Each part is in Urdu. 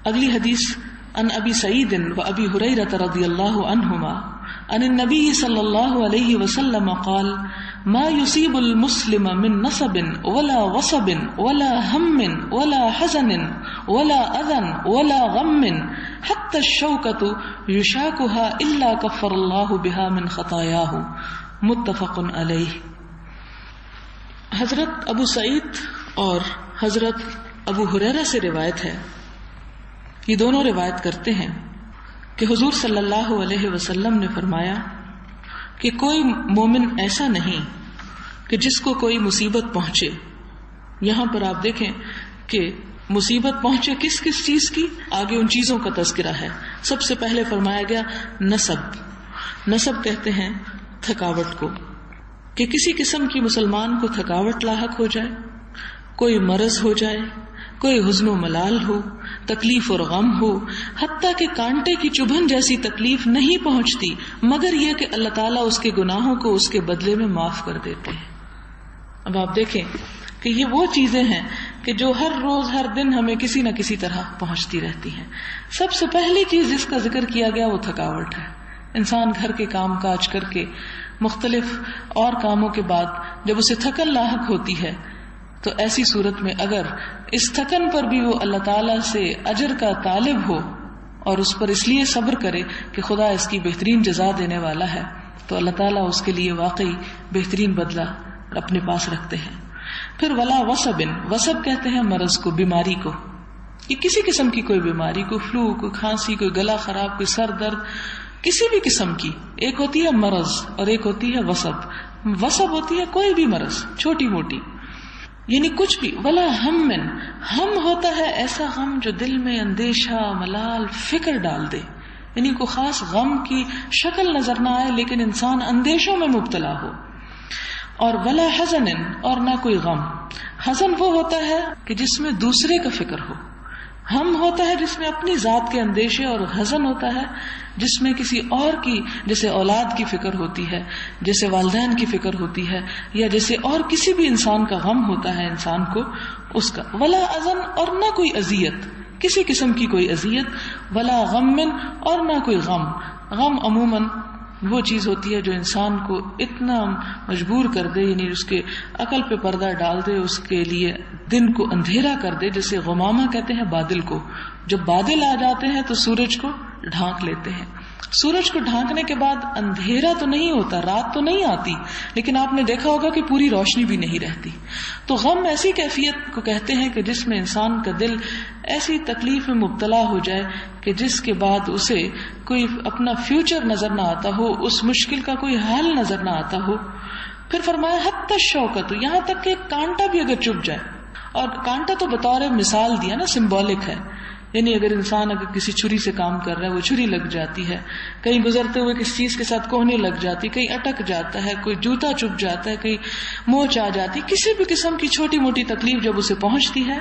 اگلی حدیث عن ابی سعید و ابی ہریرہ رضی اللہ عنہما عن النبی صلی اللہ علیہ وسلم قال ما يصيب المسلم من نصب ولا وصب ولا هم ولا حزن ولا اذى ولا غم حتى الشوكة يشاكها الا كفر الله بها من خطاياه متفق علیہ. حضرت ابو سعید اور حضرت ابو ہریرہ سے روایت ہے، یہ دونوں روایت کرتے ہیں کہ حضور صلی اللہ علیہ وسلم نے فرمایا کہ کوئی مومن ایسا نہیں کہ جس کو کوئی مصیبت پہنچے. یہاں پر آپ دیکھیں کہ مصیبت پہنچے کس کس چیز کی، آگے ان چیزوں کا تذکرہ ہے. سب سے پہلے فرمایا گیا نصب. نصب کہتے ہیں تھکاوٹ کو، کہ کسی قسم کی مسلمان کو تھکاوٹ لاحق ہو جائے، کوئی مرض ہو جائے، کوئی حزن و ملال ہو، تکلیف اور غم ہو، حتیٰ کہ کانٹے کی چبھن جیسی تکلیف نہیں پہنچتی مگر یہ کہ اللہ تعالیٰ اس کے گناہوں کو اس کے بدلے میں معاف کر دیتے ہیں. اب آپ دیکھیں کہ یہ وہ چیزیں ہیں کہ جو ہر روز ہر دن ہمیں کسی نہ کسی طرح پہنچتی رہتی ہیں. سب سے پہلی چیز جس کا ذکر کیا گیا وہ تھکاوٹ ہے. انسان گھر کے کام کاج کر کے مختلف اور کاموں کے بعد جب اسے تھکن لاحق ہوتی ہے تو ایسی صورت میں اگر اس تھکن پر بھی وہ اللہ تعالیٰ سے اجر کا طالب ہو اور اس پر اس لیے صبر کرے کہ خدا اس کی بہترین جزا دینے والا ہے، تو اللہ تعالیٰ اس کے لیے واقعی بہترین بدلہ اپنے پاس رکھتے ہیں. پھر ولا وصب، وصب کہتے ہیں مرض کو، بیماری کو. یہ کسی قسم کی کوئی بیماری، کوئی فلو، کوئی کھانسی، کوئی گلا خراب، کوئی سر درد، کسی بھی قسم کی. ایک ہوتی ہے مرض اور ایک ہوتی ہے وصب. وصب ہوتی ہے کوئی بھی مرض، چھوٹی موٹی، یعنی کچھ بھی. ولا ہم، ہم ہوتا ہے ایسا غم جو دل میں اندیشہ، ملال، فکر ڈال دے، یعنی کوئی خاص غم کی شکل نظر نہ آئے لیکن انسان اندیشوں میں مبتلا ہو. اور ولا حزن، اور نہ کوئی غم. حزن وہ ہوتا ہے کہ جس میں دوسرے کا فکر ہو، ہم ہوتا ہے جس میں اپنی ذات کے اندیشے، اور حزن ہوتا ہے جس میں کسی اور کی، جیسے اولاد کی فکر ہوتی ہے، جیسے والدین کی فکر ہوتی ہے، یا جیسے اور کسی بھی انسان کا غم ہوتا ہے انسان کو اس کا. ولا اذن، اور نہ کوئی اذیت، کسی قسم کی کوئی اذیت. ولا غم، اور نہ کوئی غم. غم عموماً وہ چیز ہوتی ہے جو انسان کو اتنا مجبور کر دے، یعنی اس کے عقل پہ پردہ ڈال دے، اس کے لیے دن کو اندھیرا کر دے. جیسے غمامہ کہتے ہیں بادل کو، جب بادل آ جاتے ہیں تو سورج کو ڈھانک لیتے ہیں. سورج کو ڈھانکنے کے بعد اندھیرا تو نہیں ہوتا، رات تو نہیں آتی، لیکن آپ نے دیکھا ہوگا کہ پوری روشنی بھی نہیں رہتی. تو غم ایسی کیفیت کو کہتے ہیں کہ جس میں انسان کا دل ایسی تکلیف میں مبتلا ہو جائے کہ جس کے بعد اسے کوئی اپنا فیوچر نظر نہ آتا ہو، اس مشکل کا کوئی حل نظر نہ آتا ہو. پھر فرمایا حتی الشوکۃ، یہاں تک کہ کانٹا بھی اگر چبھ جائے. اور کانٹا تو بطور مثال دیا نا، سمبولک ہے، یعنی اگر انسان اگر کسی چھری سے کام کر رہا ہے وہ چھری لگ جاتی ہے، کہیں گزرتے ہوئے کسی چیز کے ساتھ کوہنے لگ جاتی، کہیں اٹک جاتا ہے، کوئی جوتا چبھ جاتا ہے، کہیں موچ آ جاتی، کسی بھی قسم کی چھوٹی موٹی تکلیف جب اسے پہنچتی ہے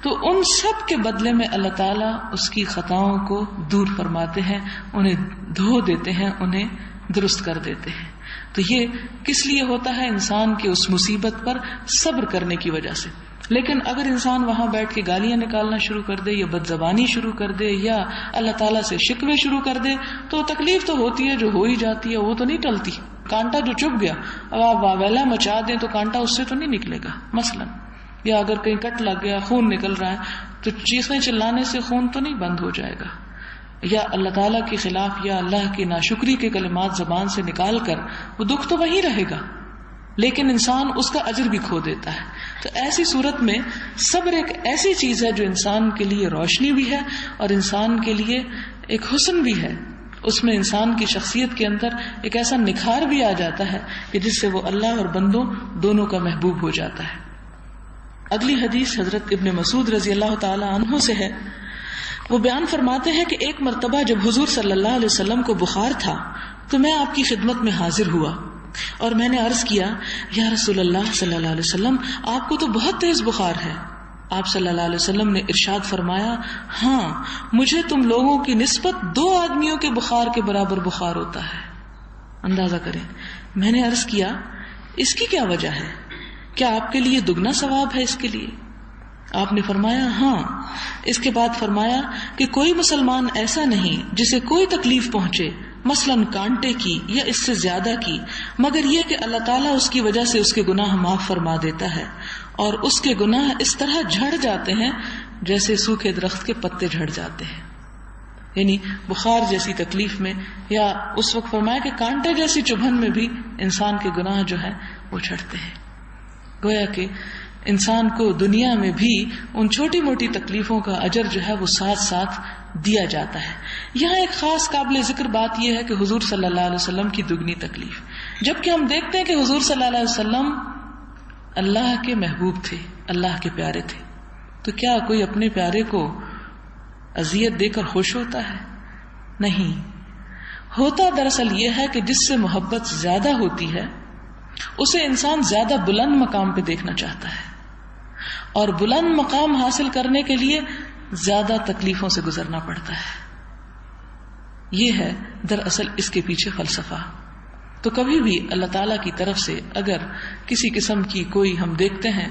تو ان سب کے بدلے میں اللہ تعالیٰ اس کی خطاؤں کو دور فرماتے ہیں، انہیں دھو دیتے ہیں، انہیں درست کر دیتے ہیں. تو یہ کس لیے ہوتا ہے؟ انسان کے اس مصیبت پر صبر کرنے کی وجہ سے. لیکن اگر انسان وہاں بیٹھ کے گالیاں نکالنا شروع کر دے یا بد زبانی شروع کر دے یا اللہ تعالیٰ سے شکوے شروع کر دے تو تکلیف تو ہوتی ہے، جو ہو ہی جاتی ہے، وہ تو نہیں ٹلتی. کانٹا جو چبھ گیا، اب آپ واویلا مچا دیں تو کانٹا اس سے تو نہیں نکلے گا مثلا. یا اگر کہیں کٹ لگ گیا، خون نکل رہا ہے تو چیخنے چلانے سے خون تو نہیں بند ہو جائے گا. یا اللہ تعالیٰ کے خلاف یا اللہ کی ناشکری کے کلمات زبان سے نکال کر وہ دکھ تو وہی رہے گا، لیکن انسان اس کا اجر بھی کھو دیتا ہے. تو ایسی صورت میں صبر ایک ایسی چیز ہے جو انسان کے لیے روشنی بھی ہے اور انسان کے لیے ایک حسن بھی ہے. اس میں انسان کی شخصیت کے اندر ایک ایسا نکھار بھی آ جاتا ہے کہ جس سے وہ اللہ اور بندوں دونوں کا محبوب ہو جاتا ہے. اگلی حدیث حضرت ابن مسعود رضی اللہ تعالی عنہ سے ہے. وہ بیان فرماتے ہیں کہ ایک مرتبہ جب حضور صلی اللہ علیہ وسلم کو بخار تھا تو میں آپ کی خدمت میں حاضر ہوا اور میں نے عرض کیا، یا رسول اللہ صلی اللہ علیہ وسلم، آپ کو تو بہت تیز بخار ہے. آپ صلی اللہ علیہ وسلم نے ارشاد فرمایا، ہاں مجھے تم لوگوں کی نسبت 2 آدمیوں کے بخار کے برابر بخار ہوتا ہے. اندازہ کریں. میں نے عرض کیا، اس کی کیا وجہ ہے؟ کیا آپ کے لیے دگنا ثواب ہے اس کے لیے؟ آپ نے فرمایا ہاں. اس کے بعد فرمایا کہ کوئی مسلمان ایسا نہیں جسے کوئی تکلیف پہنچے، مثلاً کانٹے کی یا اس سے زیادہ کی، مگر یہ کہ اللہ تعالیٰ اس کی وجہ سے اس کے گناہ معاف فرما دیتا ہے، اور اس کے گناہ اس طرح جھڑ جاتے ہیں جیسے سوکھے درخت کے پتے جھڑ جاتے ہیں. یعنی بخار جیسی تکلیف میں، یا اس وقت فرمایا کہ کانٹے جیسی چبھن میں بھی انسان کے گناہ جو ہے وہ جھڑتے ہیں. گویا کہ انسان کو دنیا میں بھی ان چھوٹی موٹی تکلیفوں کا اجر جو ہے وہ ساتھ ساتھ دیا جاتا ہے. یہاں ایک خاص قابل ذکر بات یہ ہے کہ حضور صلی اللہ علیہ وسلم کی دگنی تکلیف، جبکہ ہم دیکھتے ہیں کہ حضور صلی اللہ علیہ وسلم اللہ کے محبوب تھے، اللہ کے پیارے تھے، تو کیا کوئی اپنے پیارے کو اذیت دے کر خوش ہوتا ہے؟ نہیں. ہوتا دراصل یہ ہے کہ جس سے محبت زیادہ ہوتی ہے اسے انسان زیادہ بلند مقام پہ دیکھنا چاہتا ہے، اور بلند مقام حاصل کرنے کے لیے زیادہ تکلیفوں سے گزرنا پڑتا ہے. یہ ہے دراصل اس کے پیچھے فلسفہ. تو کبھی بھی اللہ تعالیٰ کی طرف سے اگر کسی قسم کی کوئی ہم دیکھتے ہیں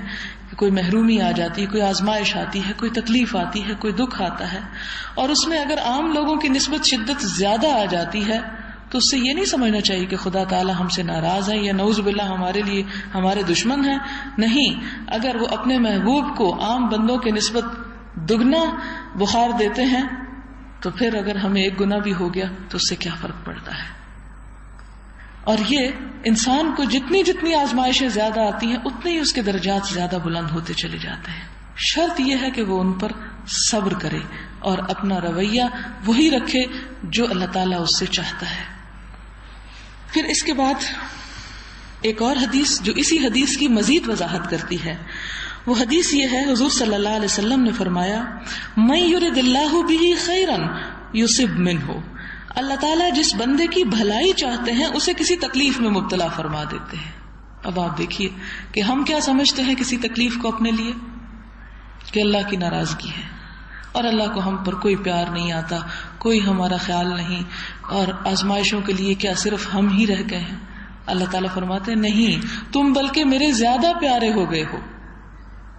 کہ کوئی محرومی آ جاتی ہے، کوئی آزمائش آتی ہے، کوئی تکلیف آتی ہے، کوئی دکھ آتا ہے، اور اس میں اگر عام لوگوں کی نسبت شدت زیادہ آ جاتی ہے، تو اس سے یہ نہیں سمجھنا چاہیے کہ خدا تعالیٰ ہم سے ناراض ہے یا نعوذ باللہ ہمارے لیے ہمارے دشمن ہیں. نہیں، اگر وہ اپنے محبوب کو عام بندوں کے نسبت دگنا بخار دیتے ہیں تو پھر اگر ہمیں ایک گنا بھی ہو گیا تو اس سے کیا فرق پڑتا ہے. اور یہ انسان کو جتنی جتنی آزمائشیں زیادہ آتی ہیں اتنے ہی اس کے درجات زیادہ بلند ہوتے چلے جاتے ہیں. شرط یہ ہے کہ وہ ان پر صبر کرے اور اپنا رویہ وہی رکھے جو اللہ تعالیٰ اس سے چاہتا ہے. پھر اس کے بعد ایک اور حدیث جو اسی حدیث کی مزید وضاحت کرتی ہے، وہ حدیث یہ ہے، حضور صلی اللہ علیہ وسلم نے فرمایا من یرد اللہ بہ خیرا یصب منہ، اللہ تعالیٰ جس بندے کی بھلائی چاہتے ہیں اسے کسی تکلیف میں مبتلا فرما دیتے ہیں. اب آپ دیکھیے کہ ہم کیا سمجھتے ہیں کسی تکلیف کو اپنے لیے کہ اللہ کی ناراضگی ہے، اور اللہ کو ہم پر کوئی پیار نہیں آتا، کوئی ہمارا خیال نہیں، اور آزمائشوں کے لیے کیا صرف ہم ہی رہ گئے ہیں. اللہ تعالیٰ فرماتے ہیں نہیں، تم بلکہ میرے زیادہ پیارے ہو گئے ہو.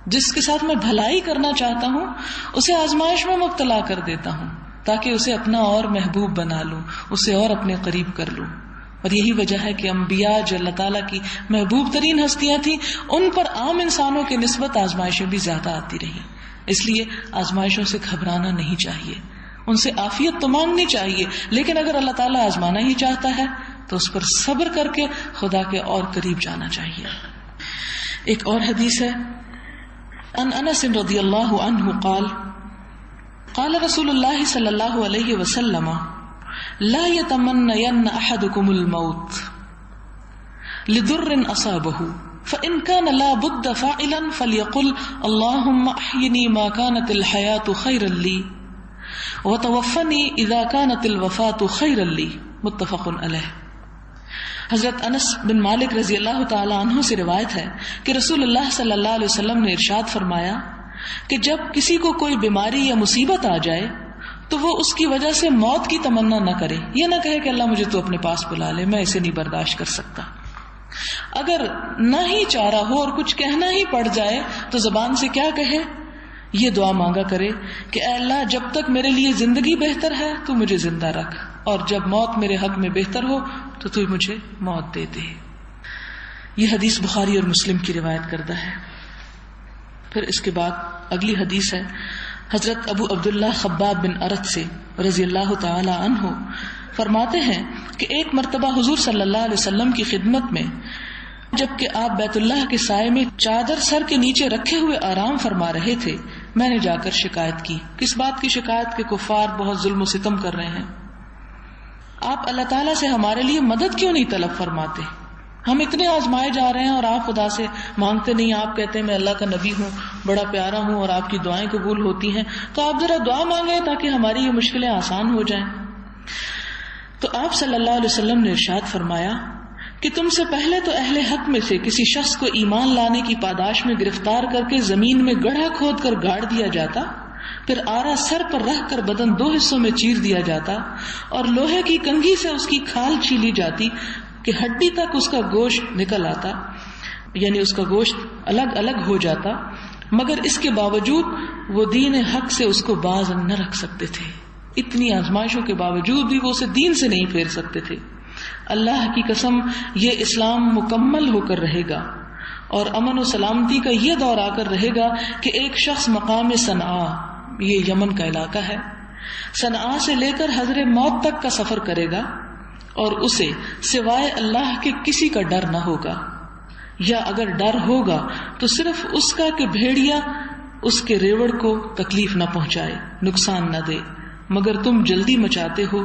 جس کے ساتھ میں بھلائی کرنا چاہتا ہوں اسے آزمائش میں مبتلا کر دیتا ہوں تاکہ اسے اپنا اور محبوب بنا لوں، اسے اور اپنے قریب کر لوں. اور یہی وجہ ہے کہ انبیاء جو اللہ تعالیٰ کی محبوب ترین ہستیاں تھیں، ان پر عام انسانوں کی نسبت آزمائشیں بھی زیادہ آتی رہی. اس لیے آزمائشوں سے گھبرانا نہیں چاہیے، ان سے عافیت تو مانگنی چاہیے، لیکن اگر اللہ تعالیٰ آزمانا ہی چاہتا ہے تو اس پر صبر کر کے خدا کے اور قریب جانا چاہیے. ایک اور حدیث ہے، ان انس رضی اللہ عنہ قال قال رسول اللہ صلی اللہ علیہ وسلم لا يتمنين احدكم الموت لضر اصابه فان كان لا بد فاعلا فليقل اللهم احيني ما كانت الحياة خيرا لي وتوفني اذا كانت الوفاة خيرا لي. متفق علیہ. حضرت انس بن مالک رضی اللہ تعالی عنہ سے روایت ہے کہ رسول اللہ صلی اللہ علیہ وسلم نے ارشاد فرمایا کہ جب کسی کو کوئی بیماری یا مصیبت آ جائے تو وہ اس کی وجہ سے موت کی تمنا نہ کرے، یہ نہ کہے کہ اللہ مجھے تو اپنے پاس بلا لے، میں اسے نہیں برداشت کر سکتا. اگر نہ ہی چارہ ہو اور کچھ کہنا ہی پڑ جائے تو زبان سے کیا کہے، یہ دعا مانگا کرے کہ اے اللہ جب تک میرے لیے زندگی بہتر ہے تو مجھے زندہ رکھ، اور جب موت میرے حق میں بہتر ہو تو مجھے موت دے دے. یہ حدیث بخاری اور مسلم کی روایت کردہ ہے. پھر اس کے بعد اگلی حدیث ہے حضرت ابو عبداللہ خباب بن ارت سے رضی اللہ تعالی عنہ فرماتے ہیں کہ ایک مرتبہ حضور صلی اللہ علیہ وسلم کی خدمت میں جبکہ آپ بیت اللہ کے سائے میں چادر سر کے نیچے رکھے ہوئے آرام فرما رہے تھے، میں نے جا کر شکایت کی. کس بات کی شکایت؟ کہ کفار بہت ظلم و ستم کر رہے ہیں. آپ اللہ تعالیٰ سے ہمارے لیے مدد کیوں نہیں طلب فرماتے؟ ہم اتنے آزمائے جا رہے ہیں اور آپ خدا سے مانگتے نہیں. آپ کہتے ہیں میں اللہ کا نبی ہوں، بڑا پیارا ہوں اور آپ کی دعائیں قبول ہوتی ہیں، تو آپ ذرا دعا مانگیں تاکہ ہماری یہ مشکلیں آسان ہو جائیں. تو آپ صلی اللہ علیہ وسلم نے ارشاد فرمایا کہ تم سے پہلے تو اہل حق میں سے کسی شخص کو ایمان لانے کی پاداش میں گرفتار کر کے زمین میں گڑھا کھود کر گاڑ دیا جاتا، پھر آرا سر پر رکھ کر بدن 2 حصوں میں چیر دیا جاتا اور لوہے کی کنگھی سے اس کی کھال چھیلی جاتی کہ ہڈی تک اس کا گوشت نکل آتا، یعنی اس کا گوشت الگ الگ ہو جاتا، مگر اس کے باوجود وہ دین حق سے اس کو باز نہ رکھ سکتے تھے. اتنی آزمائشوں کے باوجود بھی وہ اسے دین سے نہیں پھیر سکتے تھے. اللہ کی قسم یہ اسلام مکمل ہو کر رہے گا اور امن و سلامتی کا یہ دور آ کر رہے گا کہ ایک شخص مقام صنعاء، یہ یمن کا علاقہ ہے، صنعاء سے لے کر حضر موت تک کا سفر کرے گا اور اسے سوائے اللہ کے کسی کا ڈر نہ ہوگا، یا اگر ڈر ہوگا تو صرف اس کا کہ بھیڑیا اس کے ریوڑ کو تکلیف نہ پہنچائے، نقصان نہ دے، مگر تم جلدی مچاتے ہو.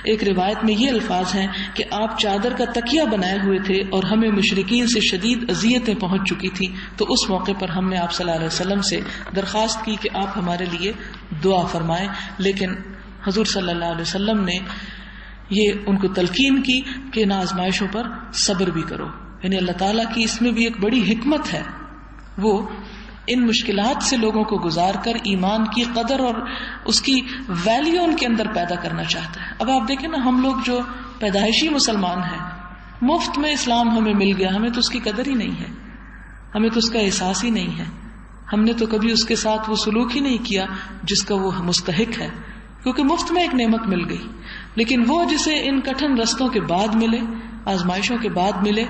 ایک روایت میں یہ الفاظ ہیں کہ آپ چادر کا تکیہ بنائے ہوئے تھے اور ہمیں مشرکین سے شدید اذیتیں پہنچ چکی تھی، تو اس موقع پر ہم نے آپ صلی اللہ علیہ وسلم سے درخواست کی کہ آپ ہمارے لیے دعا فرمائیں، لیکن حضور صلی اللہ علیہ وسلم نے یہ ان کو تلقین کی کہ ان آزمائشوں پر صبر بھی کرو. یعنی اللہ تعالیٰ کی اس میں بھی ایک بڑی حکمت ہے، وہ ان مشکلات سے لوگوں کو گزار کر ایمان کی قدر اور اس کی ویلیو ان کے اندر پیدا کرنا چاہتا ہے. اب آپ دیکھیں نا، ہم لوگ جو پیدائشی مسلمان ہیں، مفت میں اسلام ہمیں مل گیا، ہمیں تو اس کی قدر ہی نہیں ہے، ہمیں تو اس کا احساس ہی نہیں ہے، ہم نے تو کبھی اس کے ساتھ وہ سلوک ہی نہیں کیا جس کا وہ مستحق ہے، کیونکہ مفت میں ایک نعمت مل گئی. لیکن وہ جسے ان کٹھن رستوں کے بعد ملے، آزمائشوں کے بعد ملے،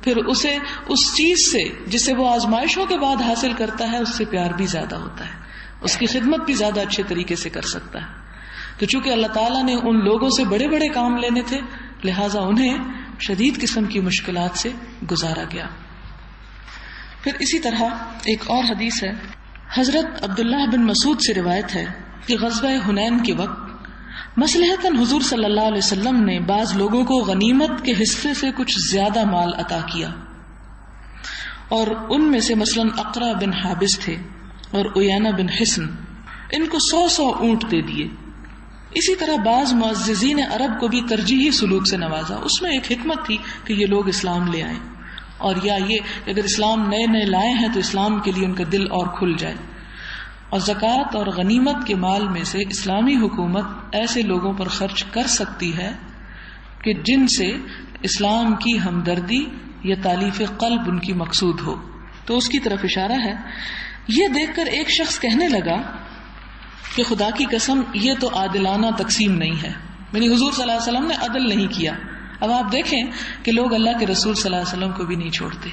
پھر اسے اس چیز سے جسے وہ آزمائشوں کے بعد حاصل کرتا ہے اس سے پیار بھی زیادہ ہوتا ہے، اس کی خدمت بھی زیادہ اچھے طریقے سے کر سکتا ہے. تو چونکہ اللہ تعالیٰ نے ان لوگوں سے بڑے بڑے کام لینے تھے، لہٰذا انہیں شدید قسم کی مشکلات سے گزارا گیا. پھر اسی طرح ایک اور حدیث ہے، حضرت عبداللہ بن مسعود سے روایت ہے کہ غزوہ حنین کے وقت مصلحتاً حضور صلی اللہ علیہ وسلم نے بعض لوگوں کو غنیمت کے حصے سے کچھ زیادہ مال عطا کیا، اور ان میں سے مثلاً اقرا بن حابس تھے اور عیینہ بن حصن، ان کو 100 اونٹ دے دیے. اسی طرح بعض معززین عرب کو بھی ترجیحی سلوک سے نوازا. اس میں ایک حکمت تھی کہ یہ لوگ اسلام لے آئیں، اور یا یہ کہ اگر اسلام نئے نئے لائے ہیں تو اسلام کے لیے ان کا دل اور کھل جائے. اور زکوٰۃ اور غنیمت کے مال میں سے اسلامی حکومت ایسے لوگوں پر خرچ کر سکتی ہے کہ جن سے اسلام کی ہمدردی یا تالیف قلب ان کی مقصود ہو. تو اس کی طرف اشارہ ہے. یہ دیکھ کر ایک شخص کہنے لگا کہ خدا کی قسم یہ تو عادلانہ تقسیم نہیں ہے، یعنی حضور صلی اللہ علیہ وسلم نے عدل نہیں کیا. اب آپ دیکھیں کہ لوگ اللہ کے رسول صلی اللہ علیہ وسلم کو بھی نہیں چھوڑتے.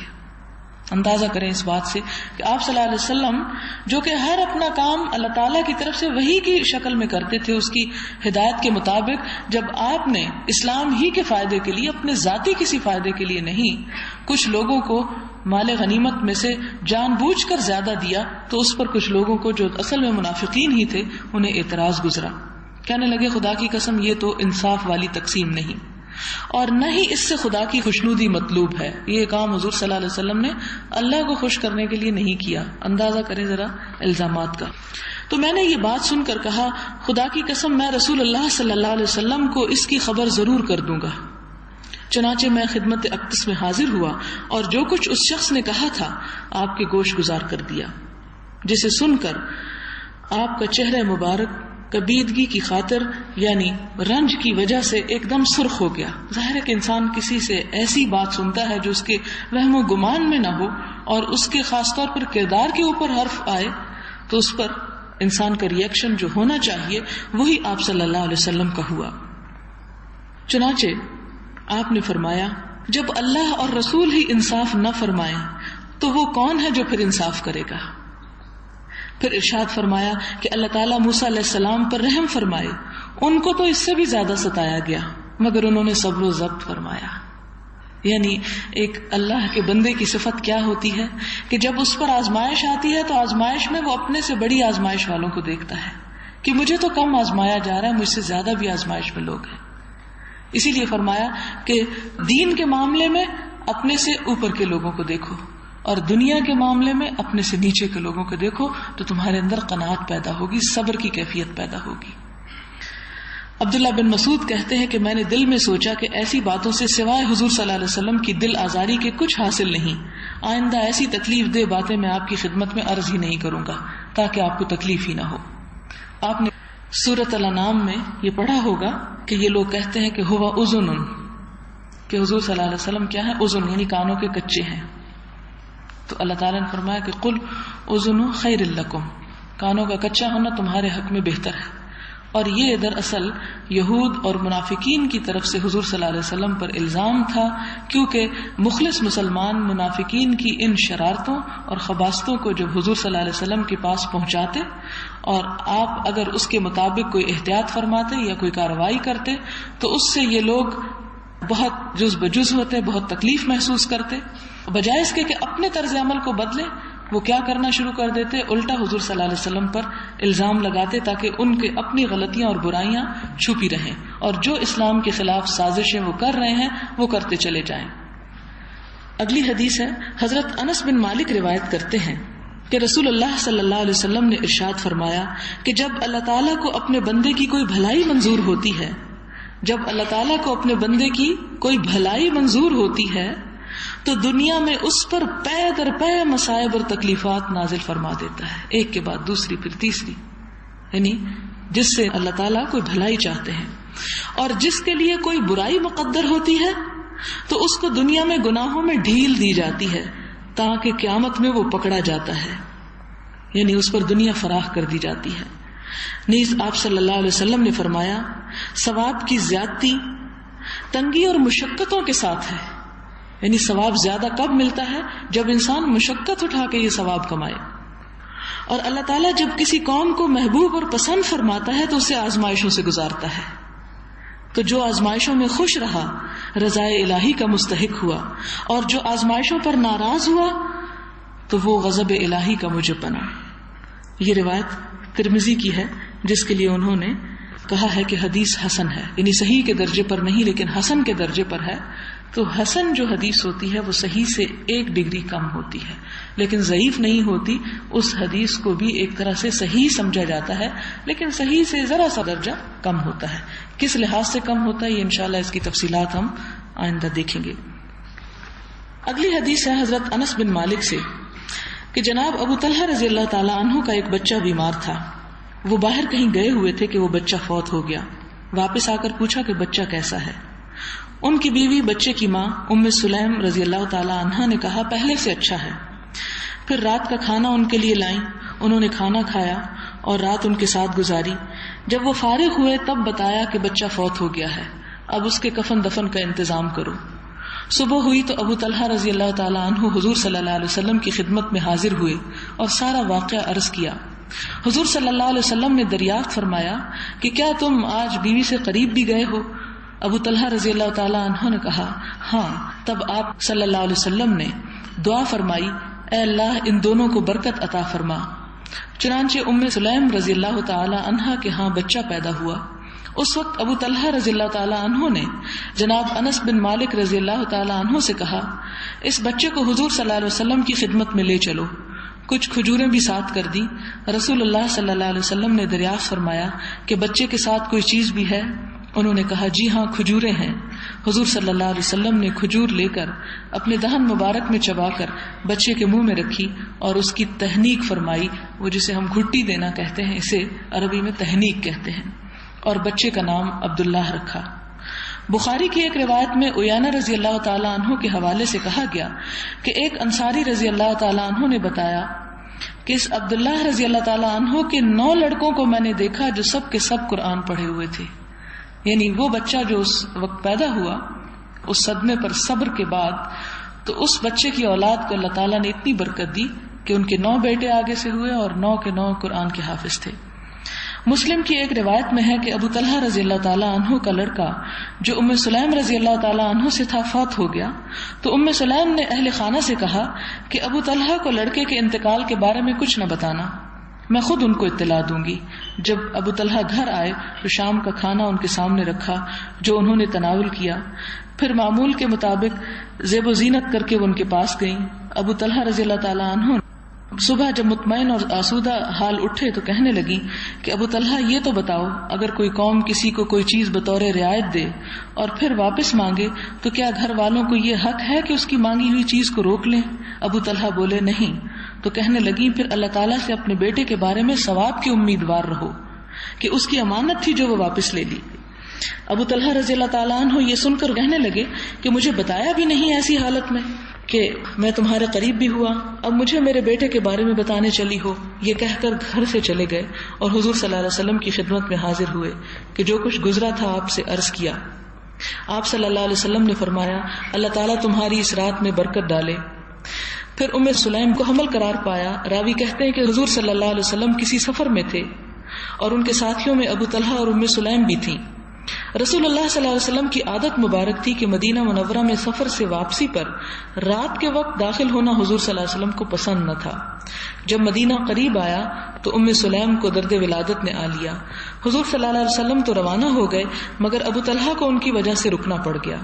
اندازہ کریں اس بات سے کہ آپ صلی اللہ علیہ وسلم جو کہ ہر اپنا کام اللہ تعالیٰ کی طرف سے وحی کی شکل میں کرتے تھے، اس کی ہدایت کے مطابق، جب آپ نے اسلام ہی کے فائدے کے لیے، اپنے ذاتی کسی فائدے کے لیے نہیں، کچھ لوگوں کو مال غنیمت میں سے جان بوجھ کر زیادہ دیا، تو اس پر کچھ لوگوں کو جو اصل میں منافقین ہی تھے انہیں اعتراض گزرا. کہنے لگے خدا کی قسم یہ تو انصاف والی تقسیم نہیں، اور نہ ہی اس سے خدا کی خوشنودی مطلوب ہے. یہ کام حضور صلی اللہ علیہ وسلم نے اللہ کو خوش کرنے کے لیے نہیں کیا. اندازہ کریں ذرا الزامات کا. تو میں نے یہ بات سن کر کہا خدا کی قسم میں رسول اللہ صلی اللہ علیہ وسلم کو اس کی خبر ضرور کر دوں گا. چنانچہ میں خدمت اقدس میں حاضر ہوا اور جو کچھ اس شخص نے کہا تھا آپ کے گوش گزار کر دیا، جسے سن کر آپ کا چہرہ مبارک کبیدگی کی خاطر یعنی رنج کی وجہ سے ایک دم سرخ ہو گیا. ظاہر ہے کہ انسان کسی سے ایسی بات سنتا ہے جو اس کے وہم و گمان میں نہ ہو اور اس کے خاص طور پر کردار کے اوپر حرف آئے تو اس پر انسان کا ریئیکشن جو ہونا چاہیے وہی آپ صلی اللہ علیہ وسلم کا ہوا. چنانچہ آپ نے فرمایا جب اللہ اور رسول ہی انصاف نہ فرمائیں تو وہ کون ہے جو پھر انصاف کرے گا. پھر ارشاد فرمایا کہ اللہ تعالیٰ موسیٰ علیہ السلام پر رحم فرمائے، ان کو تو اس سے بھی زیادہ ستایا گیا مگر انہوں نے صبر و ضبط فرمایا. یعنی ایک اللہ کے بندے کی صفت کیا ہوتی ہے کہ جب اس پر آزمائش آتی ہے تو آزمائش میں وہ اپنے سے بڑی آزمائش والوں کو دیکھتا ہے کہ مجھے تو کم آزمایا جا رہا ہے، مجھ سے زیادہ بھی آزمائش میں لوگ ہیں. اسی لیے فرمایا کہ دین کے معاملے میں اپنے سے اوپر کے لوگوں کو دیکھو اور دنیا کے معاملے میں اپنے سے نیچے کے لوگوں کو دیکھو تو تمہارے اندر قناعت پیدا ہوگی، صبر کی کیفیت پیدا ہوگی. عبداللہ بن مسعود کہتے ہیں کہ میں نے دل میں سوچا کہ ایسی باتوں سے سوائے حضور صلی اللہ علیہ وسلم کی دل آزاری کے کچھ حاصل نہیں. آئندہ ایسی تکلیف دہ باتیں میں آپ کی خدمت میں عرض ہی نہیں کروں گا تاکہ آپ کو تکلیف ہی نہ ہو. آپ نے سورۃ الانعام میں یہ پڑھا ہوگا کہ یہ لوگ کہتے ہیں کہ ہوا اذن، کہ حضور صلی اللہ علیہ وسلم کیا ہے؟ اذن یعنی کانوں کے کچے ہیں. تو اللہ تعالیٰ نے فرمایا کہ قل اذن خیر لکم، کانوں کا کچا ہونا تمہارے حق میں بہتر ہے. اور یہ دراصل یہود اور منافقین کی طرف سے حضور صلی اللہ علیہ وسلم پر الزام تھا، کیونکہ مخلص مسلمان منافقین کی ان شرارتوں اور خباثتوں کو جب حضور صلی اللہ علیہ وسلم کے پاس پہنچاتے اور آپ اگر اس کے مطابق کوئی احتیاط فرماتے یا کوئی کارروائی کرتے تو اس سے یہ لوگ بہت جز بجز ہوتے، بہت تکلیف محسوس کرتے. بجائے اس کے کہ اپنے طرز عمل کو بدلے، وہ کیا کرنا شروع کر دیتے، الٹا حضور صلی اللہ علیہ وسلم پر الزام لگاتے تاکہ ان کے اپنی غلطیاں اور برائیاں چھپی رہیں، اور جو اسلام کے خلاف سازشیں وہ کر رہے ہیں وہ کرتے چلے جائیں. اگلی حدیث ہے، حضرت انس بن مالک روایت کرتے ہیں کہ رسول اللہ صلی اللہ علیہ وسلم نے ارشاد فرمایا کہ جب اللہ تعالیٰ کو اپنے بندے کی کوئی بھلائی منظور ہوتی ہے، جب اللہ تعالیٰ کو اپنے بندے کی کوئی بھلائی منظور ہوتی ہے تو دنیا میں اس پر پے در پے مصائب اور تکلیفات نازل فرما دیتا ہے، ایک کے بعد دوسری پھر تیسری. یعنی جس سے اللہ تعالیٰ کوئی بھلائی چاہتے ہیں، اور جس کے لیے کوئی برائی مقدر ہوتی ہے تو اس کو دنیا میں گناہوں میں ڈھیل دی جاتی ہے تاکہ قیامت میں وہ پکڑا جاتا ہے، یعنی اس پر دنیا فراخ کر دی جاتی ہے. نیز آپ صلی اللہ علیہ وسلم نے فرمایا ثواب کی زیادتی تنگی اور مشقتوں کے ساتھ ہے. یعنی ثواب زیادہ کب ملتا ہے؟ جب انسان مشقت اٹھا کے یہ ثواب کمائے. اور اللہ تعالیٰ جب کسی قوم کو محبوب اور پسند فرماتا ہے تو اسے آزمائشوں سے گزارتا ہے. تو جو آزمائشوں میں خوش رہا رضائے الہی کا مستحق ہوا، اور جو آزمائشوں پر ناراض ہوا تو وہ غضب الہی کا موجب بنا. یہ روایت ترمذی کی ہے، جس کے لیے انہوں نے کہا ہے کہ حدیث حسن ہے، یعنی صحیح کے درجے پر نہیں لیکن حسن کے درجے پر ہے. تو حسن جو حدیث ہوتی ہے وہ صحیح سے 1 ڈگری کم ہوتی ہے، لیکن ضعیف نہیں ہوتی. اس حدیث کو بھی ایک طرح سے صحیح سمجھا جاتا ہے، لیکن صحیح سے ذرا سا درجہ کم ہوتا ہے. کس لحاظ سے کم ہوتا ہے یہ انشاءاللہ اس کی تفصیلات ہم آئندہ دیکھیں گے. اگلی حدیث ہے حضرت انس بن مالک سے کہ جناب ابو طلحہ رضی اللہ تعالیٰ عنہ کا ایک بچہ بیمار تھا. وہ باہر کہیں گئے ہوئے تھے کہ وہ بچہ فوت ہو گیا. واپس آ کر پوچھا کہ بچہ کیسا ہے. ان کی بیوی بچے کی ماں ام سلیم رضی اللہ تعالیٰ عنہا نے کہا پہلے سے اچھا ہے. پھر رات کا کھانا ان کے لیے لائیں، انہوں نے کھانا کھایا اور رات ان کے ساتھ گزاری. جب وہ فارغ ہوئے تب بتایا کہ بچہ فوت ہو گیا ہے، اب اس کے کفن دفن کا انتظام کرو. صبح ہوئی تو ابو طلحہ رضی اللہ تعالیٰ عنہ حضور صلی اللہ علیہ وسلم کی خدمت میں حاضر ہوئے اور سارا واقعہ عرض کیا. حضور صلی اللہ علیہ وسلم نے دریافت فرمایا کہ کیا تم آج بیوی سے قریب بھی گئے ہو؟ ابو طلحہ رضی اللہ تعالیٰ عنہ نے کہا ہاں. تب آپ صلی اللہ علیہ وسلم نے دعا فرمائی اے اللہ ان دونوں کو برکت عطا فرما. چنانچہ ام سلیم رضی اللہ تعالیٰ عنہ کے ہاں بچہ پیدا ہوا. اس وقت ابو طلحہ رضی اللہ تعالیٰ عنہ نے جناب انس بن مالک رضی اللہ تعالیٰ عنہ سے کہا اس بچے کو حضور صلی اللہ علیہ وسلم کی خدمت میں لے چلو. کچھ کھجوریں بھی ساتھ کر دی. رسول اللہ صلی اللہ علیہ وسلم نے دریافت فرمایا کہ بچے کے ساتھ کوئی چیز بھی ہے؟ انہوں نے کہا جی ہاں کھجوریں ہیں. حضور صلی اللہ علیہ وسلم نے کھجور لے کر اپنے دہن مبارک میں چبا کر بچے کے منہ میں رکھی اور اس کی تہنیک فرمائی. وہ جسے ہم گھٹی دینا کہتے ہیں اسے عربی میں تہنیک کہتے ہیں. اور بچے کا نام عبداللہ رکھا. بخاری کی ایک روایت میں عیانہ رضی اللہ تعالیٰ عنہ کے حوالے سے کہا گیا کہ ایک انصاری رضی اللہ تعالیٰ عنہ نے بتایا کہ اس عبداللہ رضی اللہ تعالیٰ عنہ کے 9 لڑکوں کو میں نے دیکھا جو سب کے سب قرآن پڑھے ہوئے تھے. یعنی وہ بچہ جو اس وقت پیدا ہوا اس صدمے پر صبر کے بعد تو اس بچے کی اولاد کو اللہ تعالیٰ نے اتنی برکت دی کہ ان کے 9 بیٹے آگے سے ہوئے اور 9 کے 9 قرآن کے حافظ تھے. مسلم کی ایک روایت میں ہے کہ ابو طلحہ رضی اللہ تعالیٰ عنہ کا لڑکا جو ام سلیم رضی اللہ تعالیٰ عنہ سے تھا فوت ہو گیا. تو ام سلیم نے اہل خانہ سے کہا کہ ابو طلحہ کو لڑکے کے انتقال کے بارے میں کچھ نہ بتانا، میں خود ان کو اطلاع دوں گی. جب ابو طلحہ گھر آئے تو شام کا کھانا ان کے سامنے رکھا جو انہوں نے تناول کیا. پھر معمول کے مطابق زیب و زینت کر کے وہ ان کے پاس گئیں. ابو طلحہ رضی اللہ تعالیٰ عنہ صبح جب مطمئن اور آسودہ حال اٹھے تو کہنے لگی کہ ابو طلحہ یہ تو بتاؤ اگر کوئی قوم کسی کو کوئی چیز بطور رعایت دے اور پھر واپس مانگے تو کیا گھر والوں کو یہ حق ہے کہ اس کی مانگی ہوئی چیز کو روک لیں؟ ابو طلحہ بولے نہیں. تو کہنے لگی پھر اللہ تعالیٰ سے اپنے بیٹے کے بارے میں ثواب کی امیدوار رہو کہ اس کی امانت تھی جو وہ واپس لے لی. ابو طلحہ رضی اللہ تعالیٰ عنہ یہ سن کر کہنے لگے کہ مجھے بتایا بھی نہیں ایسی حالت میں کہ میں تمہارے قریب بھی ہوا، اب مجھے میرے بیٹے کے بارے میں بتانے چلی ہو. یہ کہہ کر گھر سے چلے گئے اور حضور صلی اللہ علیہ وسلم کی خدمت میں حاضر ہوئے کہ جو کچھ گزرا تھا آپ سے عرض کیا. آپ صلی اللہ علیہ وسلم نے فرمایا اللہ تعالیٰ تمہاری اس رات میں برکت ڈالے. پھر ام سلیم کو حمل قرار پایا. راوی کہتے ہیں کہ حضور صلی اللہ علیہ وسلم کسی سفر میں تھے اور ان کے ساتھیوں میں ابو طلحہ اور ام سلیم بھی تھیں. رسول اللہ صلی اللہ علیہ وسلم کی عادت مبارک تھی کہ مدینہ منورہ میں سفر سے واپسی پر رات کے وقت داخل ہونا حضور صلی اللہ علیہ وسلم کو پسند نہ تھا. جب مدینہ قریب آیا تو ام سلیم کو درد ولادت نے آ لیا. حضور صلی اللہ علیہ وسلم تو روانہ ہو گئے مگر ابو طلحہ کو ان کی وجہ سے رکنا پڑ گیا.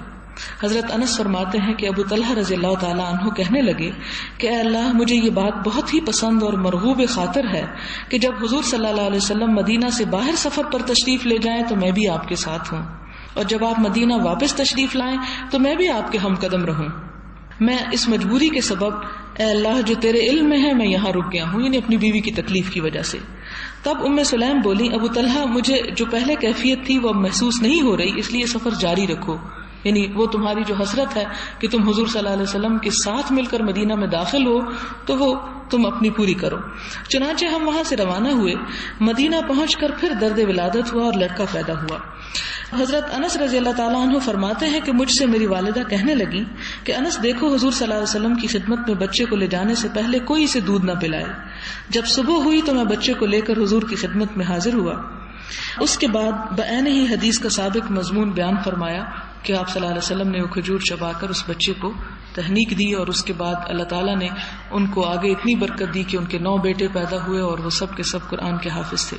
حضرت انس فرماتے ہیں کہ ابو طلحہ رضی اللہ تعالیٰ عنہ کہنے لگے کہ اے اللہ مجھے یہ بات بہت ہی پسند اور مرغوب خاطر ہے کہ جب حضور صلی اللہ علیہ وسلم مدینہ سے باہر سفر پر تشریف لے جائیں تو میں بھی آپ کے ساتھ ہوں، اور جب آپ مدینہ واپس تشریف لائیں تو میں بھی آپ کے ہم قدم رہوں. میں اس مجبوری کے سبب اے اللہ جو تیرے علم میں ہے میں یہاں رک گیا ہوں، یعنی اپنی بیوی کی تکلیف کی وجہ سے. تب ام سلیم بولی ابو طلحہ مجھے جو پہلے کیفیت تھی وہ اب محسوس نہیں ہو رہی، اس لیے سفر جاری رکھو. یعنی وہ تمہاری جو حسرت ہے کہ تم حضور صلی اللہ علیہ وسلم کے ساتھ مل کر مدینہ میں داخل ہو تو وہ تم اپنی پوری کرو. چنانچہ ہم وہاں سے روانہ ہوئے. مدینہ پہنچ کر پھر درد ولادت ہوا اور لڑکا پیدا ہوا. حضرت انس رضی اللہ تعالیٰ عنہ فرماتے ہیں کہ مجھ سے میری والدہ کہنے لگی کہ انس دیکھو حضور صلی اللہ علیہ وسلم کی خدمت میں بچے کو لے جانے سے پہلے کوئی اسے دودھ نہ پلائے. جب صبح ہوئی تو میں بچے کو لے کر حضور کی خدمت میں حاضر ہوا. اس کے بعد بعین ہی حدیث کا سابق مضمون بیان فرمایا کہ آپ صلی اللہ علیہ وسلم نے وہ کھجور چبا کر اس بچے کو تہنیک دی، اور اس کے بعد اللہ تعالیٰ نے ان کو آگے اتنی برکت دی کہ ان کے 9 بیٹے پیدا ہوئے اور وہ سب کے سب قرآن کے حافظ تھے.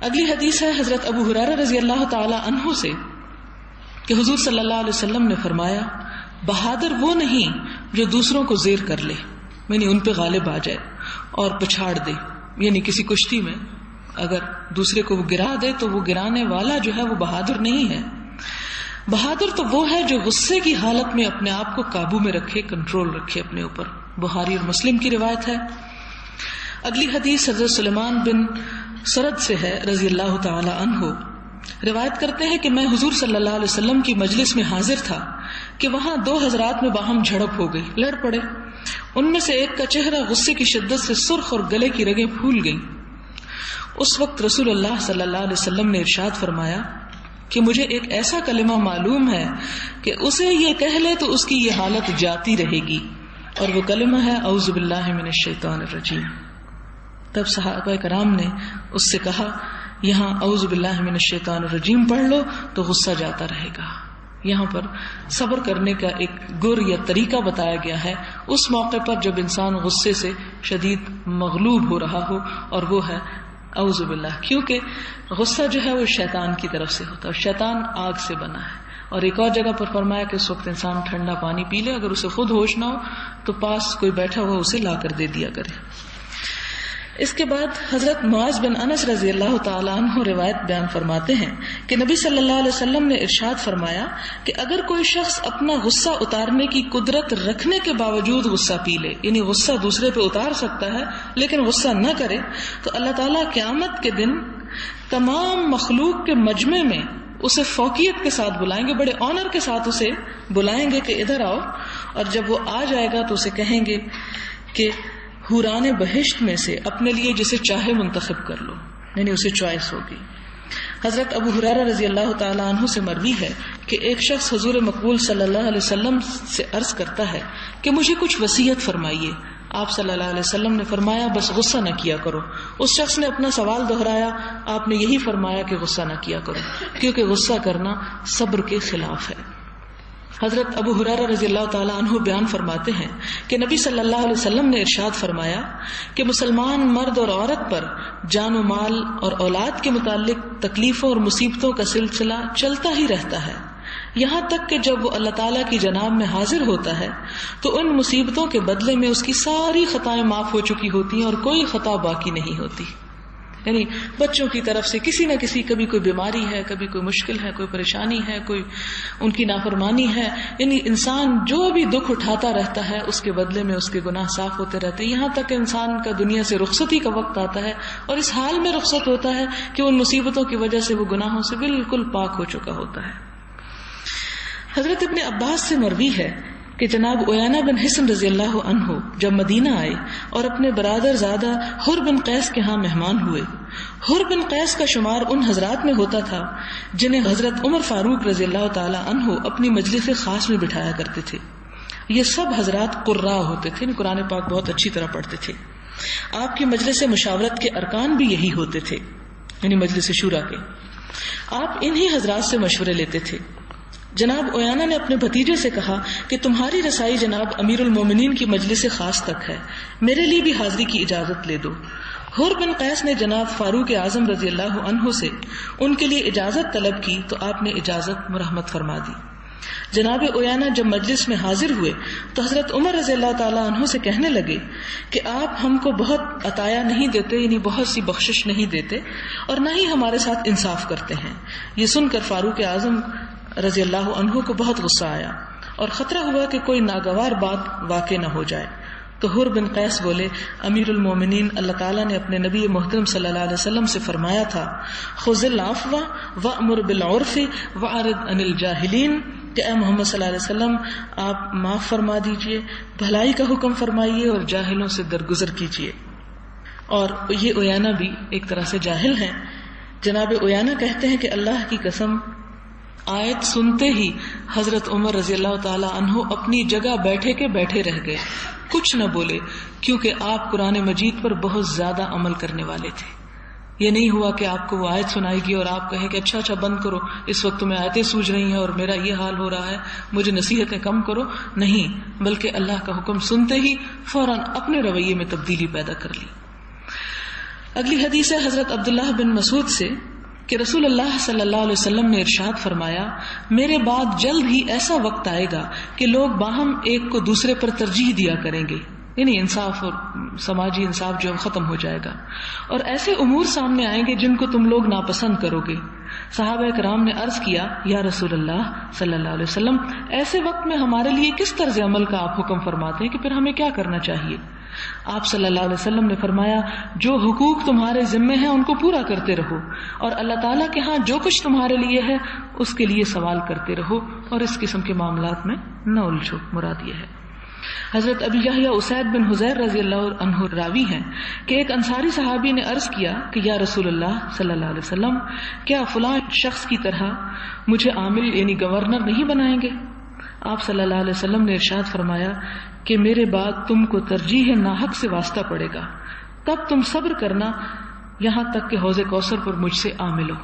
اگلی حدیث ہے حضرت ابو ہریرہ رضی اللہ تعالی عنہ سے کہ حضور صلی اللہ علیہ وسلم نے فرمایا بہادر وہ نہیں جو دوسروں کو زیر کر لے، یعنی ان پہ غالب آ جائے اور پچھاڑ دے. یعنی کسی کشتی میں اگر دوسرے کو وہ گرا دے تو وہ گرانے والا جو ہے وہ بہادر نہیں ہے. بہادر تو وہ ہے جو غصے کی حالت میں اپنے آپ کو قابو میں رکھے، کنٹرول رکھے اپنے اوپر. بخاری اور مسلم کی روایت ہے. اگلی حدیث حضرت سلیمان بن سرد سے ہے رضی اللہ تعالی عنہ. روایت کرتے ہیں کہ میں حضور صلی اللہ علیہ وسلم کی مجلس میں حاضر تھا کہ وہاں 2 حضرات میں باہم جھڑپ ہو گئی، لڑ پڑے. ان میں سے ایک کا چہرہ غصے کی شدت سے سرخ اور گلے کی رگیں پھول گئیں. اس وقت رسول اللہ صلی اللہ علیہ وسلم نے ارشاد فرمایا کہ مجھے ایک ایسا کلمہ معلوم ہے کہ اسے یہ کہہ لے تو اس کی یہ حالت جاتی رہے گی، اور وہ کلمہ ہے اعوذ باللہ من الشیطان الرجیم. تب صحابہ کرام نے اس سے کہا یہاں اعوذ باللہ من الشیطان الرجیم پڑھ لو تو غصہ جاتا رہے گا. یہاں پر صبر کرنے کا ایک گر یا طریقہ بتایا گیا ہے اس موقع پر جب انسان غصے سے شدید مغلوب ہو رہا ہو، اور وہ ہے اعوذ باللہ، کیونکہ غصہ جو ہے وہ شیطان کی طرف سے ہوتا ہے، اور شیطان آگ سے بنا ہے. اور ایک اور جگہ پر فرمایا کہ اس وقت انسان ٹھنڈا پانی پی لے، اگر اسے خود ہوش نہ ہو تو پاس کوئی بیٹھا ہوا اسے لا کر دے دیا کرے. اس کے بعد حضرت معاذ بن انس رضی اللہ تعالیٰ عنہ روایت بیان فرماتے ہیں کہ نبی صلی اللہ علیہ وسلم نے ارشاد فرمایا کہ اگر کوئی شخص اپنا غصہ اتارنے کی قدرت رکھنے کے باوجود غصہ پی لے، یعنی غصہ دوسرے پہ اتار سکتا ہے لیکن غصہ نہ کرے، تو اللہ تعالیٰ قیامت کے دن تمام مخلوق کے مجمع میں اسے فوقیت کے ساتھ بلائیں گے، بڑے آنر کے ساتھ اسے بلائیں گے کہ ادھر آؤ. اور جب وہ آ جائے گا تو اسے کہیں گے کہ حوران بہشت میں سے اپنے لیے جسے چاہے منتخب کر لو، یعنی اسے چوائس ہوگی. حضرت ابو ہریرہ رضی اللہ تعالی عنہ سے مروی ہے کہ ایک شخص حضور مقبول صلی اللہ علیہ وسلم سے عرض کرتا ہے کہ مجھے کچھ وصیت فرمائیے. آپ صلی اللہ علیہ وسلم نے فرمایا بس غصہ نہ کیا کرو. اس شخص نے اپنا سوال دہرایا. آپ نے یہی فرمایا کہ غصہ نہ کیا کرو، کیونکہ غصہ کرنا صبر کے خلاف ہے. حضرت ابو ہریرہ رضی اللہ تعالیٰ عنہ بیان فرماتے ہیں کہ نبی صلی اللہ علیہ وسلم نے ارشاد فرمایا کہ مسلمان مرد اور عورت پر جان و مال اور اولاد کے متعلق تکلیفوں اور مصیبتوں کا سلسلہ چلتا ہی رہتا ہے، یہاں تک کہ جب وہ اللہ تعالیٰ کی جناب میں حاضر ہوتا ہے تو ان مصیبتوں کے بدلے میں اس کی ساری خطائیں معاف ہو چکی ہوتی ہیں اور کوئی خطا باقی نہیں ہوتی. یعنی بچوں کی طرف سے کسی نہ کسی، کبھی کوئی بیماری ہے، کبھی کوئی مشکل ہے، کوئی پریشانی ہے، کوئی ان کی نافرمانی ہے، یعنی انسان جو بھی دکھ اٹھاتا رہتا ہے اس کے بدلے میں اس کے گناہ صاف ہوتے رہتے ہیں، یہاں تک کہ انسان کا دنیا سے رخصتی کا وقت آتا ہے اور اس حال میں رخصت ہوتا ہے کہ ان مصیبتوں کی وجہ سے وہ گناہوں سے بالکل پاک ہو چکا ہوتا ہے. حضرت ابن عباس سے مروی ہے کہ جناب عیانہ بن حصن رضی اللہ عنہ جب مدینہ آئے اور اپنے برادر زادہ حر بن قیس کے ہاں مہمان ہوئے. حر بن قیس کا شمار ان حضرات میں ہوتا تھا جنہیں حضرت عمر فاروق رضی اللہ تعالی عنہ اپنی مجلس خاص میں بٹھایا کرتے تھے. یہ سب حضرات قراء ہوتے تھے، قرآن پاک بہت اچھی طرح پڑھتے تھے. آپ کی مجلس مشاورت کے ارکان بھی یہی ہوتے تھے، یعنی مجلس شورا کے. آپ انہی حضرات سے مشورے لیتے تھے. جناب عیانہ نے اپنے بھتیجے سے کہا کہ تمہاری رسائی جناب امیر المومنین کی مجلس خاص تک ہے، میرے لیے بھی حاضری کی اجازت لے دو. حر بن قیس نے جناب فاروق اعظم رضی اللہ عنہ سے ان کے لیے اجازت طلب کی تو آپ نے اجازت مرحمت فرما دی. جناب عیانہ جب مجلس میں حاضر ہوئے تو حضرت عمر رضی اللہ تعالیٰ عنہ سے کہنے لگے کہ آپ ہم کو بہت عطایا نہیں دیتے، یعنی بہت سی بخشش نہیں دیتے، اور نہ ہی ہمارے ساتھ انصاف کرتے ہیں. یہ سن کر فاروق اعظم رضی اللہ عنہ کو بہت غصہ آیا اور خطرہ ہوا کہ کوئی ناگوار بات واقع نہ ہو جائے. تو حر بن قیس بولے، امیر المومنین، اللہ تعالیٰ نے اپنے نبی محترم صلی اللہ علیہ وسلم سے فرمایا تھا خذ العفو وأمر بالعرف وأعرض عن الجاہلین، کہ اے محمد صلی اللہ علیہ وسلم آپ معاف فرما دیجئے، بھلائی کا حکم فرمائیے اور جاہلوں سے درگزر کیجئے. اور یہ عیانہ بھی ایک طرح سے جاہل ہیں. جناب عیانہ کہتے ہیں کہ اللہ کی قسم آیت سنتے ہی حضرت عمر رضی اللہ تعالی عنہ اپنی جگہ بیٹھے کے بیٹھے رہ گئے، کچھ نہ بولے، کیونکہ آپ قرآن مجید پر بہت زیادہ عمل کرنے والے تھے. یہ نہیں ہوا کہ آپ کو وہ آیت سنائے گی اور آپ کہیں کہ اچھا بند کرو، اس وقت تمہیں آیتیں سوج رہی ہیں اور میرا یہ حال ہو رہا ہے، مجھے نصیحتیں کم کرو. نہیں، بلکہ اللہ کا حکم سنتے ہی فوراً اپنے رویے میں تبدیلی پیدا کر لی. اگلی حدیث ہے حضرت عبداللہ بن مسعود سے کہ رسول اللہ صلی اللہ علیہ وسلم نے ارشاد فرمایا، میرے بعد جلد ہی ایسا وقت آئے گا کہ لوگ باہم ایک کو دوسرے پر ترجیح دیا کریں گے، یعنی انصاف اور سماجی انصاف جو ختم ہو جائے گا، اور ایسے امور سامنے آئیں گے جن کو تم لوگ ناپسند کرو گے. صحابہ کرام نے عرض کیا، یا رسول اللہ صلی اللہ علیہ وسلم، ایسے وقت میں ہمارے لیے کس طرز عمل کا آپ حکم فرماتے ہیں کہ پھر ہمیں کیا کرنا چاہیے؟ آپ صلی اللہ علیہ وسلم نے فرمایا، جو حقوق تمہارے ذمے ہیں ان کو پورا کرتے رہو، اور اللہ تعالیٰ کے ہاں جو کچھ تمہارے لیے ہے اس کے لیے سوال کرتے رہو، اور اس قسم کے معاملات میں نہ الجھو. مراد یہ ہے. حضرت ابی یحییٰ اسید بن حضیر رضی اللہ عنہ راوی ہیں کہ ایک انصاری صحابی نے عرض کیا کہ یا رسول اللہ صلی اللہ علیہ وسلم، کیا فلاں شخص کی طرح مجھے عامل یعنی گورنر نہیں بنائیں گے؟ آپ صلی اللہ علیہ وسلم نے ارشاد فرمایا کہ میرے بعد تم کو ترجیح ناحق سے واسطہ پڑے گا، تب تم صبر کرنا یہاں تک کہ حوض کوثر پر مجھ سے عامل ہو.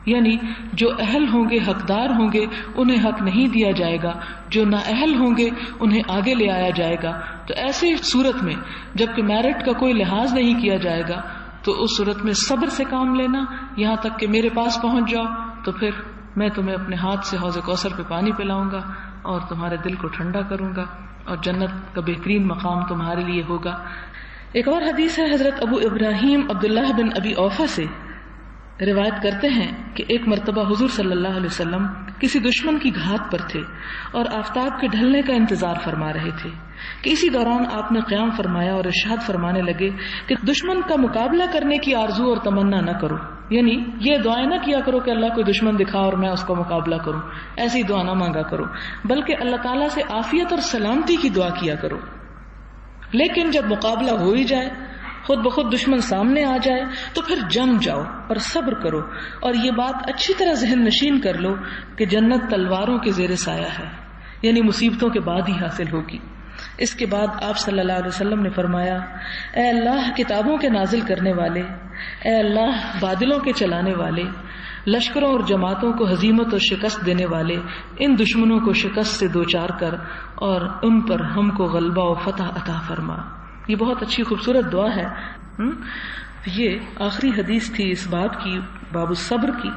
یعنی جو اہل ہوں گے، حقدار ہوں گے، انہیں حق نہیں دیا جائے گا، جو نااہل ہوں گے انہیں آگے لے آیا جائے گا. تو ایسی صورت میں جبکہ میرٹ کا کوئی لحاظ نہیں کیا جائے گا تو اس صورت میں صبر سے کام لینا یہاں تک کہ میرے پاس پہنچ جاؤ، تو پھر میں تمہیں اپنے ہاتھ سے حوض کوثر پہ پانی پلاؤں گا اور تمہارے دل کو ٹھنڈا کروں گا، اور جنت کا بہترین مقام تمہارے لیے ہوگا. ایک اور حدیث ہے حضرت ابو ابراہیم عبداللہ بن ابی اوفا سے روایت کرتے ہیں کہ ایک مرتبہ حضور صلی اللہ علیہ وسلم کسی دشمن کی گھات پر تھے اور آفتاب کے ڈھلنے کا انتظار فرما رہے تھے کہ اسی دوران آپ نے قیام فرمایا اور ارشاد فرمانے لگے کہ دشمن کا مقابلہ کرنے کی آرزو اور تمنا نہ کرو، یعنی یہ دعائیں نہ کیا کرو کہ اللہ کوئی دشمن دکھا اور میں اس کو مقابلہ کروں، ایسی دعا نہ مانگا کرو، بلکہ اللہ تعالیٰ سے عافیت اور سلامتی کی دعا کیا کرو. لیکن جب مقابلہ ہو ہی جائے، خود بخود دشمن سامنے آ جائے، تو پھر جم جاؤ اور صبر کرو، اور یہ بات اچھی طرح ذہن نشین کر لو کہ جنت تلواروں کے زیر سایہ ہے، یعنی مصیبتوں کے بعد ہی حاصل ہوگی. اس کے بعد آپ صلی اللہ علیہ وسلم نے فرمایا، اے اللہ کتابوں کے نازل کرنے والے، اے اللہ بادلوں کے چلانے والے، لشکروں اور جماعتوں کو ہزیمت اور شکست دینے والے، ان دشمنوں کو شکست سے دوچار کر اور ان پر ہم کو غلبہ و فتح عطا فرما. یہ بہت اچھی خوبصورت دعا ہے. یہ آخری حدیث تھی اس باب کی، باب الصبر کی.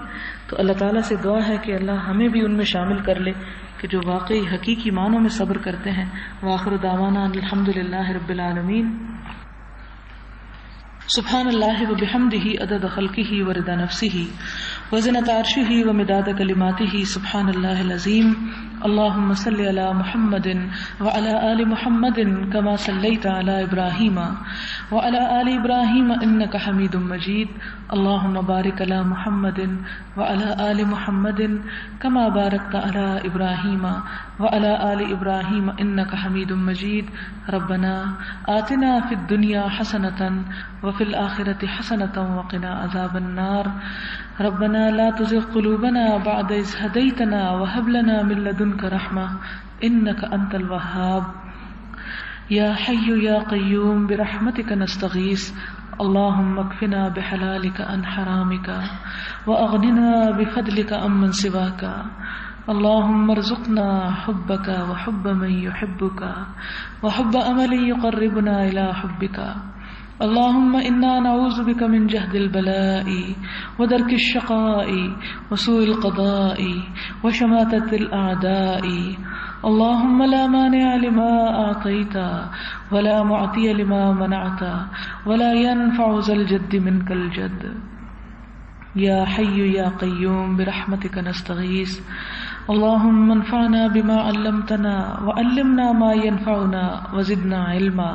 تو اللہ تعالیٰ سے دعا ہے کہ اللہ ہمیں بھی ان میں شامل کر لے کہ جو واقعی حقیقی معنوں میں صبر کرتے ہیں. وآخر دعوانا الحمدللہ رب العالمین. سبحان اللہ وبحمدہ عدد خلقہ ورضا نفسہ وزنة عرشہ ومداد کلماتہ. سبحان اللہ العظیم. اللہم صلی علی محمد وعلی آل محمد کما صلیت علی ابراہیم وعلی آل ابراہیم انک حمید مجید. اللهم بارك على محمد وعلى آل محمد كما باركت على إبراهيم وعلى آل إبراهيم إنك حميد مجيد. ربنا آتنا في الدنيا حسنة وفي الآخرة حسنة وقنا عذاب النار. ربنا لا تزغ قلوبنا بعد إذ هديتنا وهب لنا من لدنك رحمة إنك أنت الوهاب. يا حي يا قيوم برحمتك نستغيث. اللهم اكفنا بحلالك عن حرامك واغننا بفضلك عمن سواك. اللهم ارزقنا حبك وحب من يحبك وحب عمل يقربنا الى حبك. اللهم انا نعوذ بك من جهد البلاء ودرك الشقاء وسوء القضاء وشماتة الاعداء. اللهم لا مانع لما أعطيت ولا معطي لما منعت ولا ينفع ذا الجد منك الجد. يا حي يا قيوم برحمتك نستغيث. اللهم انفعنا بما علمتنا وعلمنا ما ينفعنا وزدنا علما.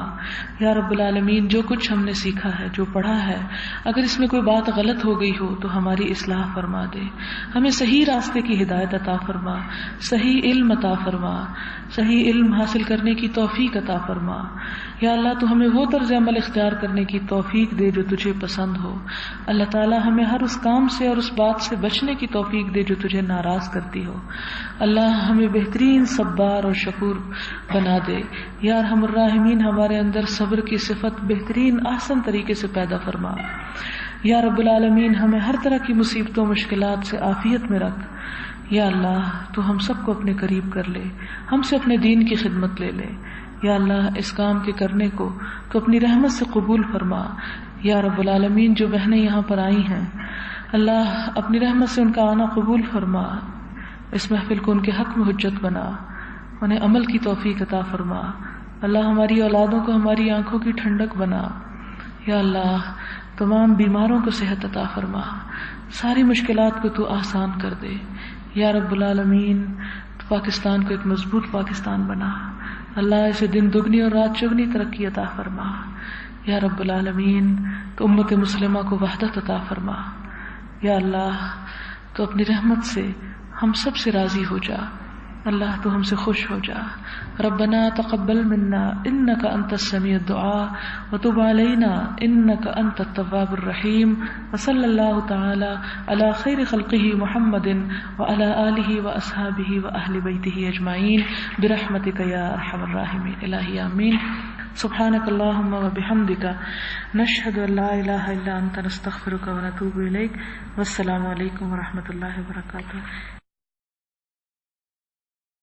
یا رب العالمین، جو کچھ ہم نے سیکھا ہے، جو پڑھا ہے، اگر اس میں کوئی بات غلط ہو گئی ہو تو ہماری اصلاح فرما دے. ہمیں صحیح راستے کی ہدایت عطا فرما، صحیح علم عطا فرما، صحیح علم حاصل کرنے کی توفیق عطا فرما. یا اللہ، تو ہمیں وہ طرز عمل اختیار کرنے کی توفیق دے جو تجھے پسند ہو. اللہ تعالی ہمیں ہر اس کام سے اور اس بات سے بچنے کی توفیق دے جو تجھے ناراض کرتی ہو. اللہ ہمیں بہترین صبار اور شکور بنا دے. یا ارحم الراحمین، ہمارے اندر صبر کی صفت بہترین احسن طریقے سے پیدا فرما. یا رب العالمین، ہمیں ہر طرح کی مصیبتوں مشکلات سے عافیت میں رکھ. یا اللہ، تو ہم سب کو اپنے قریب کر لے، ہم سے اپنے دین کی خدمت لے لے. یا اللہ، اس کام کے کرنے کو تو اپنی رحمت سے قبول فرما. یا رب العالمین، جو بہنیں یہاں پر آئی ہیں، اللہ اپنی رحمت سے ان کا آنا قبول فرما. اس محفل کو ان کے حق میں حجت بنا، انہیں عمل کی توفیق عطا فرما. اللہ ہماری اولادوں کو ہماری آنکھوں کی ٹھنڈک بنا. یا اللہ، تمام بیماروں کو صحت عطا فرما، ساری مشکلات کو تو آسان کر دے. یا رب العالمین، پاکستان کو ایک مضبوط پاکستان بنا. اللہ اسے دن دگنی اور رات چگنی ترقی عطا فرما. یا رب العالمین، تو امت مسلمہ کو وحدت عطا فرما. یا اللہ، تو اپنی رحمت سے ہم سب سے راضی ہو جا. اللہ، تو ہم سے خوش ہو جا. ربنا تقبل منا انك انت السميع الدعاء وتب علينا انك انت التواب الرحيم. وصلى الله تعالى على خير خلقه محمد وعلى آله واصحابه واهل بيته اجمعين برحمتك يا ارحم الراحمين. الہی آمین. سبحانك اللهم وبحمدك نشهد ان لا اله الا انت نستغفرك ونتوب اليك. والسلام علیکم ورحمۃ اللہ وبرکاتہ.